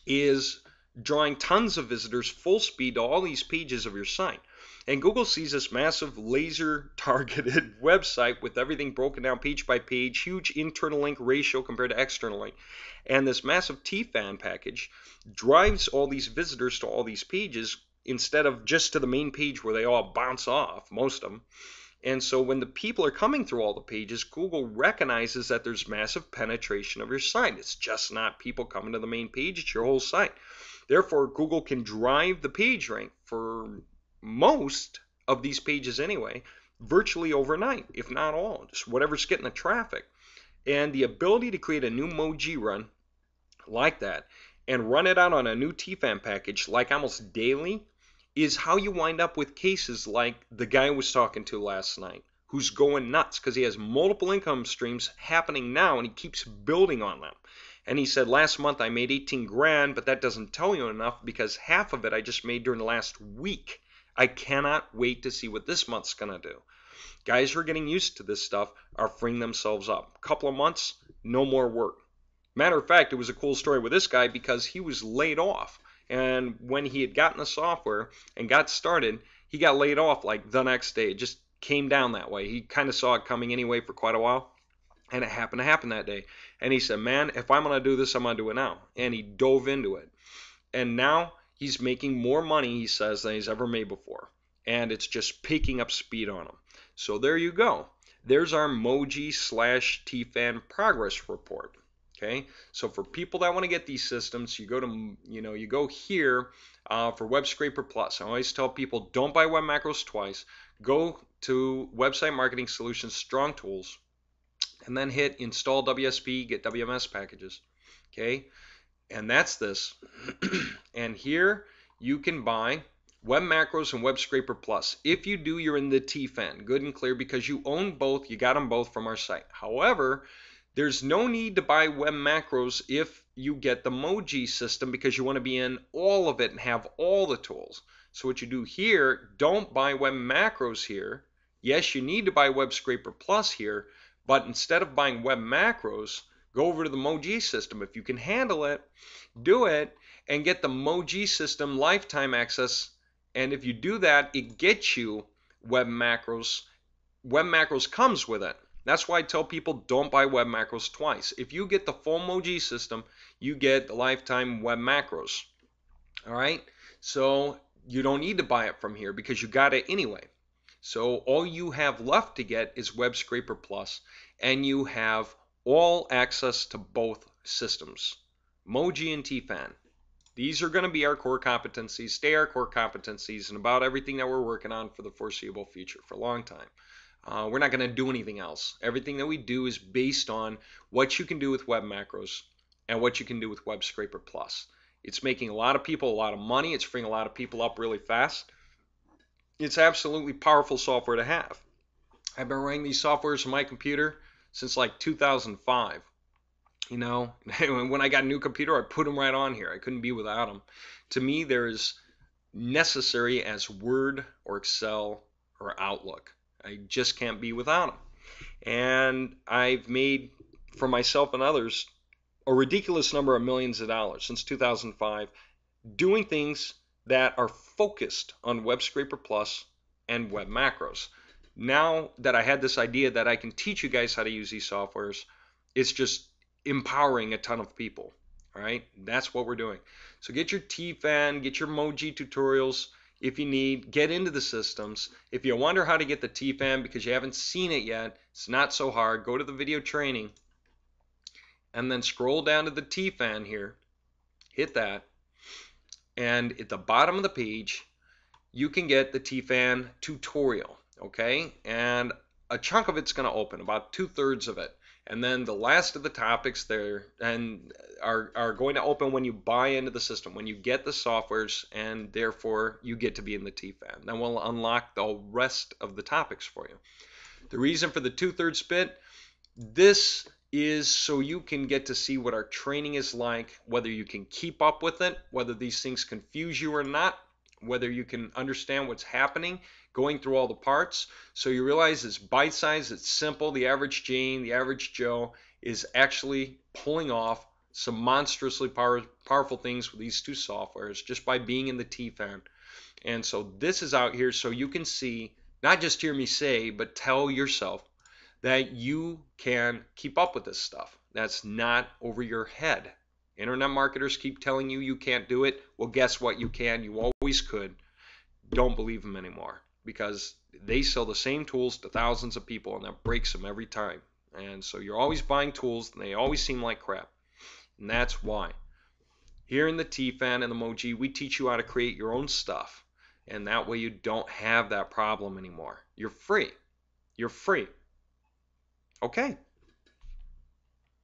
is drawing tons of visitors full speed to all these pages of your site. And Google sees this massive laser targeted website with everything broken down page by page, huge internal link ratio compared to external link. And this massive TFAN package drives all these visitors to all these pages instead of just to the main page where they all bounce off, most of them. And so when the people are coming through all the pages, Google recognizes that there's massive penetration of your site. It's just not people coming to the main page, it's your whole site. Therefore, Google can drive the page rank for most of these pages anyway, virtually overnight, if not all, just whatever's getting the traffic. And the ability to create a new MOWG run like that and run it out on a new TFAN package like almost daily is how you wind up with cases like the guy I was talking to last night who's going nuts because he has multiple income streams happening now and he keeps building on them. And he said, last month I made 18 grand, but that doesn't tell you enough because half of it I just made during the last week. I cannot wait to see what this month's going to do. Guys who are getting used to this stuff are freeing themselves up. A couple of months, no more work. Matter of fact, it was a cool story with this guy because he was laid off. And when he had gotten the software and got started, he got laid off like the next day. It just came down that way. He kind of saw it coming anyway for quite a while. And it happened to happen that day. And he said, man, if I'm going to do this, I'm going to do it now. And he dove into it. And now he's making more money, he says, than he's ever made before. And it's just picking up speed on him. So there you go. There's our MOWG/TFAN progress report. Okay, so for people that want to get these systems, you go to, you go here for Web Scraper Plus. I always tell people, don't buy Web Macros twice. Go to Website Marketing Solutions Strong Tools, and then hit Install WSP, get WMS packages. Okay, and that's this. And here you can buy Web Macros and Web Scraper Plus. If you do, you're in the TFAN, good and clear, because you own both. You got them both from our site. However, there's no need to buy Web Macros if you get the MOWG system because you want to be in all of it and have all the tools. So what you do here, don't buy Web Macros here. Yes, you need to buy Web Scraper Plus here, but instead of buying Web Macros, go over to the MOWG system. If you can handle it, do it and get the MOWG system lifetime access. And if you do that, it gets you Web Macros. Web Macros comes with it. That's why I tell people don't buy Web Macros twice. If you get the full MOWG system, you get the lifetime Web Macros. All right? So you don't need to buy it from here because you got it anyway. So all you have left to get is Web Scraper Plus, and you have all access to both systems, MOWG and TFAN. These are going to be our core competencies, stay our core competencies, and about everything that we're working on for the foreseeable future for a long time. We're not going to do anything else. Everything that we do is based on what you can do with Web Macros and what you can do with Web Scraper Plus. It's making a lot of people a lot of money. It's freeing a lot of people up really fast. It's absolutely powerful software to have. I've been running these softwares on my computer since like 2005. You know, when I got a new computer, I put them right on here. I couldn't be without them. To me, they're as necessary as Word or Excel or Outlook. I just can't be without them. And I've made, for myself and others, a ridiculous number of millions of dollars since 2005 doing things that are focused on Web Scraper Plus and Web Macros. Now that I had this idea that I can teach you guys how to use these softwares, it's just empowering a ton of people. All right, that's what we're doing. So get your TFAN, get your MOWG tutorials. If you need, get into the systems. If you wonder how to get the TFAN because you haven't seen it yet, it's not so hard. Go to the video training and then scroll down to the TFAN here. Hit that. And at the bottom of the page, you can get the TFAN tutorial, okay? And a chunk of it's going to open, about 2/3 of it. And then the last of the topics there and are going to open when you buy into the system, when you get the softwares, and therefore you get to be in the TFAN. Then we'll unlock the rest of the topics for you. The reason for the 2/3 bit, this is so you can get to see what our training is like, whether you can keep up with it, whether these things confuse you or not, whether you can understand what's happening going through all the parts. So you realize it's bite-sized, it's simple. The average Jane, the average Joe is actually pulling off some monstrously powerful things with these two softwares just by being in the TFAN. And so this is out here so you can see, not just hear me say, but tell yourself that you can keep up with this stuff. That's not over your head. Internet marketers keep telling you you can't do it. Well, guess what? You can. You always could. Don't believe them anymore because they sell the same tools to thousands of people and that breaks them every time. And so you're always buying tools and they always seem like crap. And that's why. Here in the TFAN and the MOWG, we teach you how to create your own stuff. And that way you don't have that problem anymore. You're free. You're free. Okay.